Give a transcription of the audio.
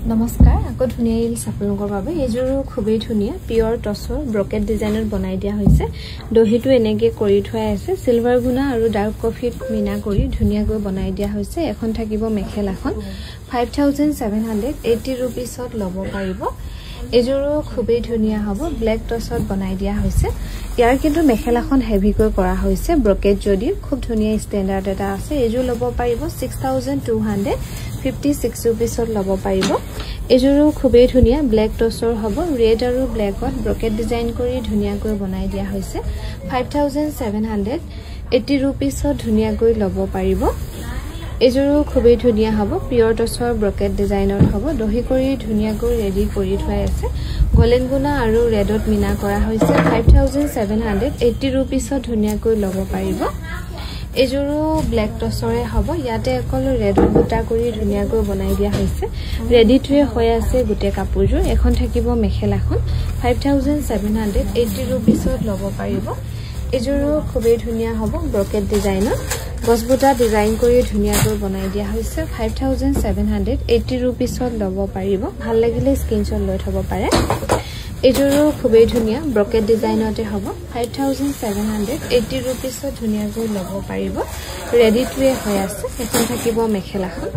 নমস্কাৰ আকৌ ধুনিয়া ইলছ আপোনালোকৰ বাবে এযোৰ খুবেই ধুনিয়া পিয়ৰ টছৰ ব্ৰকেট ডিজাইনত বনাই দিয়া হৈছে দহিটো এনেকৈ কৰি থোৱা আছে সিলভাৰ গুণা আৰু ডাৰ্ক কফিত মিনা কৰি ধুনিয়াকৈ বনাই দিয়া হৈছে এখন থাকিব মেখেলাখন 5780 रुपीसত ল'ব পাৰিব এযোৰ খুবেই ধুনিয়া হ'ব ব্ল্যাক টছত বনাই দিয়া হৈছে ইয়াৰ কিন্তু মেখেলাখন হেভিকৈ কৰা হৈছে ব্ৰকেট যদি খুব ধুনিয়া ষ্টেণ্ডাৰ্ড এটা আছে এযোৰ ল'ব পাৰিব 6256 रुपीसত ল'ব পাৰিব এযোৰ খুবেই ধুনিয়া ব্ল্যাক টছৰ হ'ব ৰেড আৰু ব্ল্যাকত ব্ৰকেট ডিজাইন কৰি ধুনিয়াকৈ বনাই দিয়া হৈছে 5780 रुपीसত ধুনিয়াকৈ ল'ব পাৰিব এযোৰ খুবেই ধুনিয়া হ'ব পিয়ৰ টছৰ ব্ৰকেট ডিজাইনত হ'ব দহি কৰি ধুনিয়াকৈ ৰেডি কৰি থোৱা আছে গোল্ডেন গুণা আৰু ৰেডত মিনা কৰা হৈছে 5780 रुपीसত ধুনিয়াকৈ ল'ব পাৰিব এযোৰ ব্ল্যাক টছৰে হ'ব ইয়াতে অকল ৰেড বুটা কৰি ধুনিয়াকৈ বনাই দিয়া হৈছে ৰেডি টুৱে হৈ আছে গুটে কাপোৰযোৰ এখন থাকিব মেখেলাখন 5780 रुपीसত ল'ব পাৰিব এযোৰ খুবেই ধুনিয়া হ'ব ব্ৰকেট ডিজাইনত গছবুটা ডিজাইন কৰি ধুনিয়াকৈ বনাই দিয়া হৈছে 5780 रुपीसত ল'ব পাৰিব ভাল লাগিলে স্ক্ৰিনশ্বট লৈ থব পাৰে এযোৰ খুবেই ধুনিয়া ব্ৰকেট ডিজাইনতে হ'ব 5780 रुपीसত ধুনিয়াকৈ ল'ব পাৰিব ৰেডি টুৱে হৈ আছে এখন থাকিব মেখেলাখন